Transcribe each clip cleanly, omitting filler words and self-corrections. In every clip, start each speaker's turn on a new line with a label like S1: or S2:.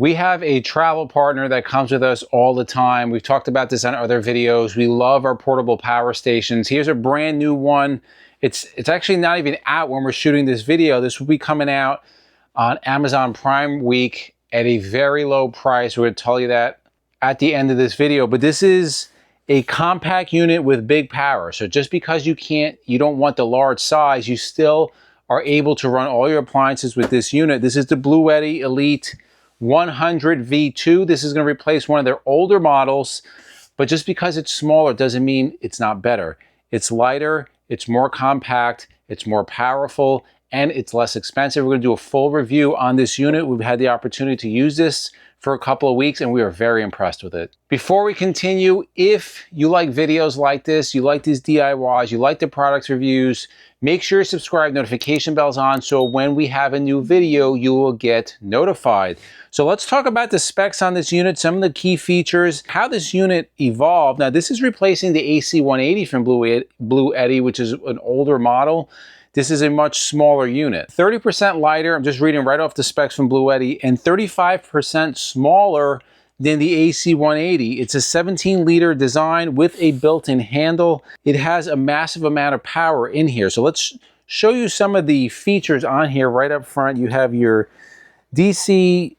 S1: We have a travel partner that comes with us all the time. We've talked about this on other videos. We love our portable power stations. Here's a brand new one. It's actually not even out when we're shooting this video. This will be coming out on Amazon Prime Week at a very low price. We're going to tell you that at the end of this video. But this is a compact unit with big power. So just because you don't want the large size, you still are able to run all your appliances with this unit. This is the Bluetti Elite 100 V2. This is going to replace one of their older models, but just because it's smaller doesn't mean it's not better. It's lighter, it's more compact, it's more powerful, and it's less expensive. We're going to do a full review on this unit. We've had the opportunity to use this for a couple of weeks and we are very impressed with it. Before we continue, if you like videos like this, you like these DIYs, you like the products reviews, make sure you subscribe, notification bells on, so when we have a new video, you will get notified. So let's talk about the specs on this unit, some of the key features, how this unit evolved. Now this is replacing the AC180 from Bluetti, which is an older model. This is a much smaller unit. 30% lighter, I'm just reading right off the specs from Bluetti, and 35% smaller than the AC180. It's a 17-liter design with a built-in handle. It has a massive amount of power in here. So let's show you some of the features on here right up front. You have your DC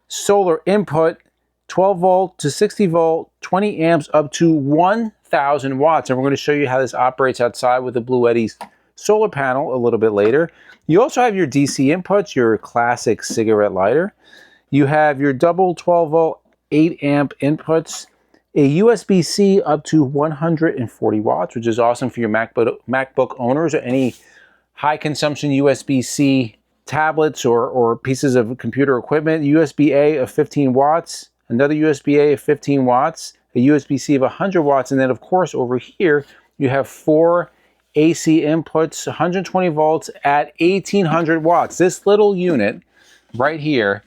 S1: solar input, 12 volt to 60 volt, 20 amps up to 1,000 watts. And we're going to show you how this operates outside with the Bluetti's solar panel a little bit later. You also have your DC inputs, your classic cigarette lighter. You have your double 12 volt 8 amp inputs, a USB-C up to 140 watts, which is awesome for your MacBook owners or any high consumption USB-C tablets or pieces of computer equipment. USB-A of 15 watts, another USB-A of 15 watts, a USB-C of 100 watts, and then of course over here you have 4 AC inputs, 120 volts at 1800 watts. This little unit right here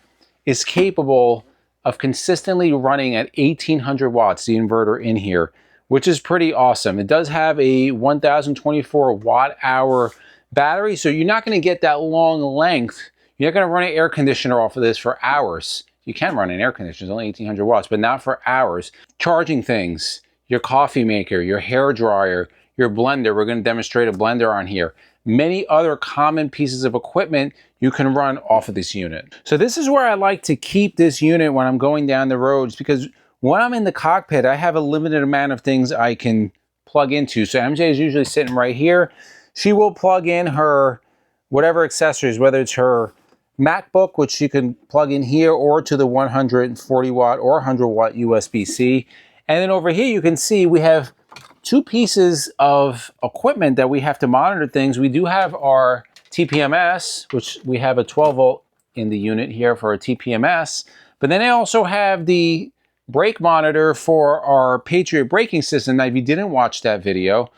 S1: is capable of consistently running at 1800 watts, the inverter in here, which is pretty awesome. It does have a 1024 watt hour battery, so you're not going to get that long length. You're not going to run an air conditioner off of this for hours. You can run an air conditioner, it's only 1800 watts, but not for hours. Charging things, your coffee maker, your hair dryer, your blender. We're going to demonstrate a blender on here. Many other common pieces of equipment you can run off of this unit. So this is where I like to keep this unit when I'm going down the roads, because when I'm in the cockpit, I have a limited amount of things I can plug into. So MJ is usually sitting right here. She will plug in her whatever accessories, whether it's her MacBook, which she can plug in here, or to the 140 watt or 100 watt USB-C. And then over here you can see we have two pieces of equipment that we have to monitor things. We do have our TPMS, which we have a 12 volt in the unit here for a TPMS, but then I also have the brake monitor for our Patriot braking system. Now, if you didn't watch that video,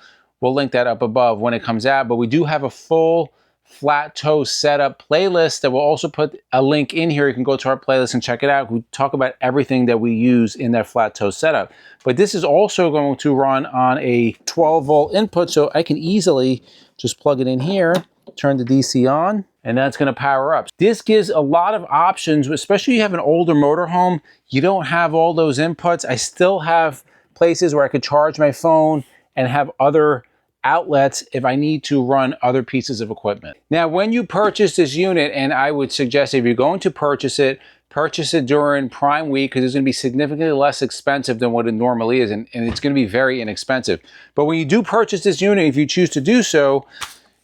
S1: we'll link that up above when it comes out, but we do have a full flat toe setup playlist that we'll also put a link in here. You can go to our playlist and check it out. We talk about everything that we use in that flat toe setup. But this is also going to run on a 12 volt input, so I can easily just plug it in here, turn the DC on, and that's going to power up. This gives a lot of options, especially if you have an older motorhome. You don't have all those inputs. I still have places where I could charge my phone and have other outlets if I need to run other pieces of equipment. Now, when you purchase this unit, and I would suggest if you're going to purchase it during Prime Week, because it's going to be significantly less expensive than what it normally is, and it's going to be very inexpensive. But when you do purchase this unit, if you choose to do so,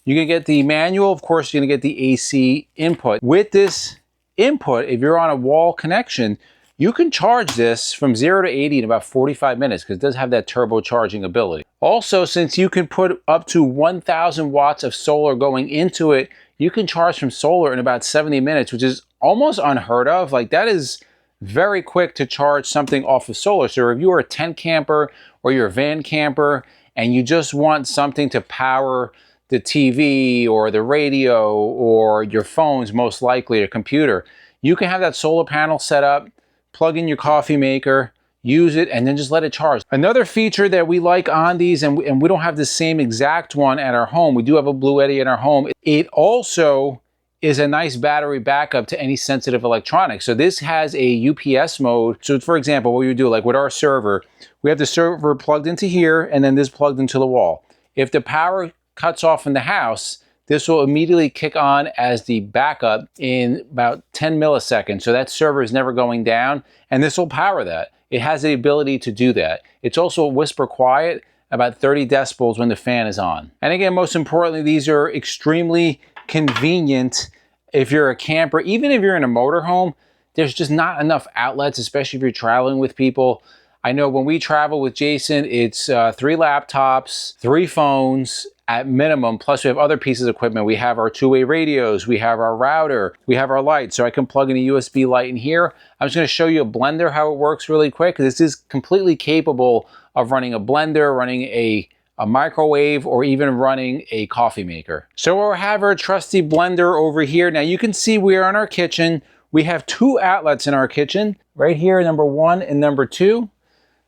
S1: you're going to get the manual. Of course, you're going to get the AC input. With this input, if you're on a wall connection, you can charge this from 0 to 80 in about 45 minutes because it does have that turbocharging ability. Also, since you can put up to 1,000 watts of solar going into it, you can charge from solar in about 70 minutes, which is almost unheard of. Like, that is very quick to charge something off of solar. So if you are a tent camper or you're a van camper and you just want something to power the TV or the radio or your phones, most likely, your computer, you can have that solar panel set up, plug in your coffee maker, use it, and then just let it charge. Another feature that we like on these, and we don't have the same exact one at our home, we do have a Bluetti in our home, it also is a nice battery backup to any sensitive electronics. So this has a UPS mode. So for example, what you do, like with our server, we have the server plugged into here and then this plugged into the wall. If the power cuts off in the house, this will immediately kick on as the backup in about 10 milliseconds. So that server is never going down, and this will power that. It has the ability to do that. It's also whisper quiet, about 30 decibels when the fan is on. And again, most importantly, these are extremely convenient if you're a camper. Even if you're in a motorhome, there's just not enough outlets, especially if you're traveling with people. I know when we travel with Jason, it's 3 laptops, 3 phones at minimum, plus we have other pieces of equipment. We have our 2-way radios, we have our router, we have our light, so I can plug in a USB light in here. I'm just gonna show you a blender, how it works really quick. This is completely capable of running a blender, running a microwave, or even running a coffee maker. So we'll have our trusty blender over here. Now you can see we are in our kitchen. We have 2 outlets in our kitchen, right here, number 1 and number 2.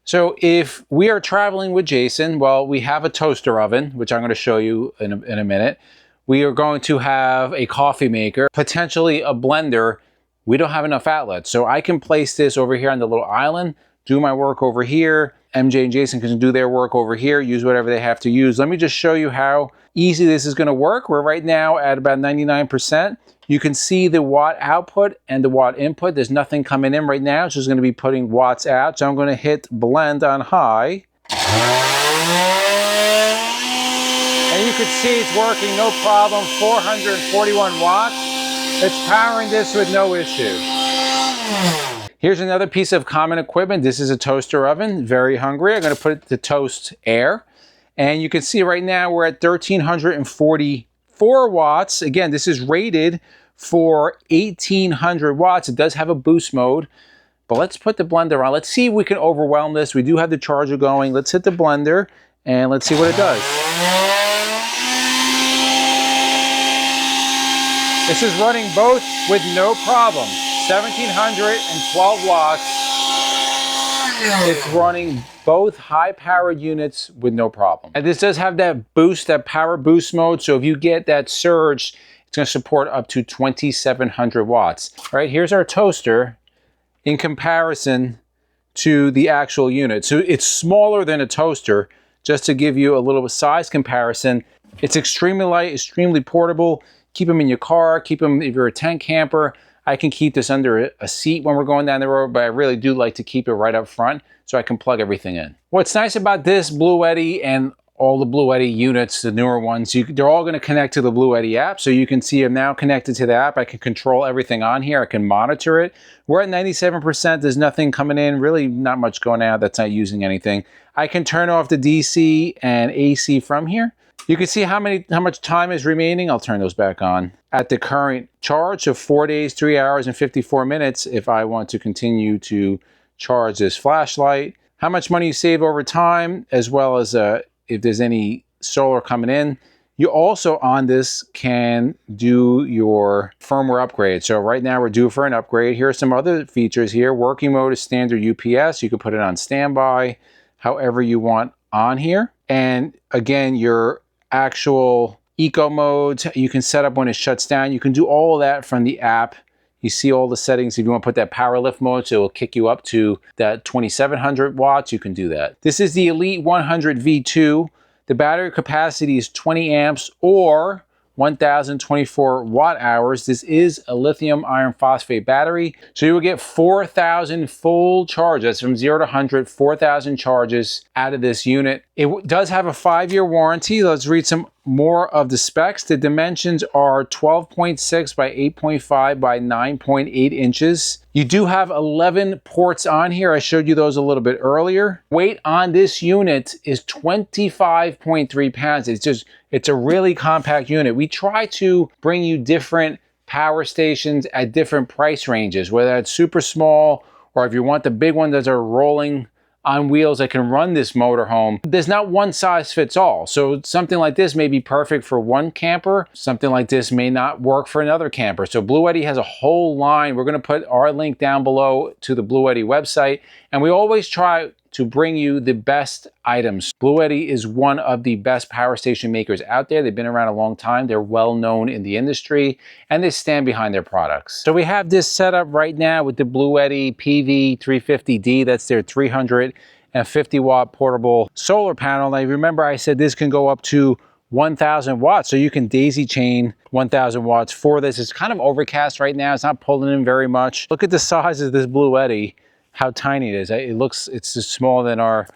S1: So if we are traveling with Jason, well, we have a toaster oven, which I'm going to show you in a minute. We are going to have a coffee maker, potentially a blender. We don't have enough outlets. So I can place this over here on the little island, do my work over here. MJ and Jason can do their work over here, use whatever they have to use. Let me just show you how easy this is going to work. We're right now at about 99%. You can see the watt output and the watt input. There's nothing coming in right now. It's just going to be putting watts out. So I'm going to hit blend on high. And you can see it's working, no problem, 441 watts. It's powering this with no issue. Here's another piece of common equipment. This is a toaster oven, very hungry. I'm going to put it to toast air. And you can see right now we're at 1,344 watts. Again, this is rated for 1,800 watts. It does have a boost mode, but let's put the blender on. Let's see if we can overwhelm this. We do have the charger going. Let's hit the blender and let's see what it does. This is running both with no problem. 1,712 watts. It's running both high-powered units with no problem. And this does have that boost, that power boost mode. So if you get that surge, it's going to support up to 2,700 watts. All right, here's our toaster in comparison to the actual unit. So it's smaller than a toaster. Just to give you a little size comparison, it's extremely light, extremely portable. Keep them in your car, keep them if you're a tent camper. I can keep this under a seat when we're going down the road, but I really do like to keep it right up front so I can plug everything in. What's nice about this Bluetti and all the Bluetti units, the newer ones, they're all going to connect to the Bluetti app. So you can see I'm now connected to the app. I can control everything on here. I can monitor it. We're at 97%. There's nothing coming in, really not much going out that's not using anything. I can turn off the DC and AC from here. You can see how much time is remaining. I'll turn those back on. At the current charge of 4 days, 3 hours, and 54 minutes, if I want to continue to charge this flashlight. How much money you save over time, as well as if there's any solar coming in. You also on this can do your firmware upgrade. So right now we're due for an upgrade. Here are some other features here. Working mode is standard UPS. You can put it on standby, however you want on here. And again, your actual eco modes, you can set up when it shuts down. You can do all of that from the app. You see all the settings. If you want to put that power lift mode, so it will kick you up to that 2,700 watts, you can do that. This is the Elite 100 V2. The battery capacity is 20 amps or 1,024 watt hours. This is a lithium iron phosphate battery. So you will get 4,000 full charges from 0 to 100, 4,000 charges out of this unit. It does have a 5-year warranty. Let's read some more of the specs. The dimensions are 12.6 by 8.5 by 9.8 inches. You do have 11 ports on here. I showed you those a little bit earlier. Weight on this unit is 25.3 pounds. It's a really compact unit. We try to bring you different power stations at different price ranges, whether it's super small or if you want the big ones that are rolling on wheels that can run this motorhome. There's not one size fits all. So something like this may be perfect for one camper. Something like this may not work for another camper. So Bluetti has a whole line. We're going to put our link down below to the Bluetti website. And we always try to bring you the best items. Bluetti is one of the best power station makers out there. They've been around a long time. They're well known in the industry and they stand behind their products. So we have this set up right now with the Bluetti PV350D. That's their 350 watt portable solar panel. Now remember I said this can go up to 1,000 watts, so you can daisy chain 1,000 watts for this. It's kind of overcast right now. It's not pulling in very much. Look at the size of this Bluetti, how tiny it is. It's just smaller than our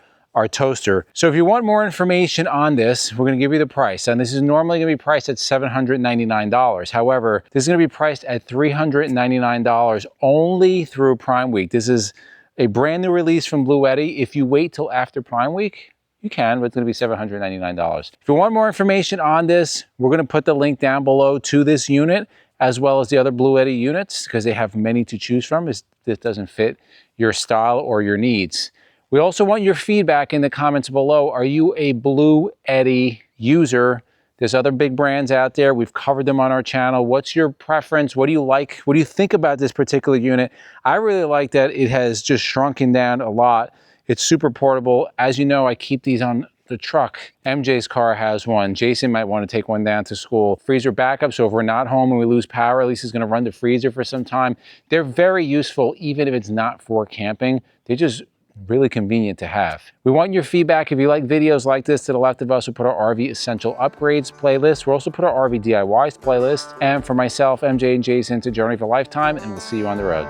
S1: toaster. So if you want more information on this, we're gonna give you the price. And this is normally gonna be priced at $799. However, this is gonna be priced at $399 only through Prime Week. This is a brand new release from Bluetti. If you wait till after Prime Week, you can, but it's gonna be $799. If you want more information on this, we're gonna put the link down below to this unit, as well as the other Bluetti units, because they have many to choose from. This doesn't fit your style or your needs. We also want your feedback in the comments below. Are you a Bluetti user? There's other big brands out there. We've covered them on our channel. What's your preference? What do you like? What do you think about this particular unit? I really like that it has just shrunken down a lot. It's super portable. As you know, I keep these on the truck. MJ's car has one. Jason might want to take one down to school. Freezer backup, so if we're not home and we lose power, at least it's gonna run the freezer for some time. They're very useful, even if it's not for camping. They're just really convenient to have. We want your feedback. If you like videos like this, to the left of us, we put our RV Essential Upgrades playlist. We'll also put our RV DIYs playlist. And for myself, MJ, and Jason, it's a journey for a lifetime, and we'll see you on the road.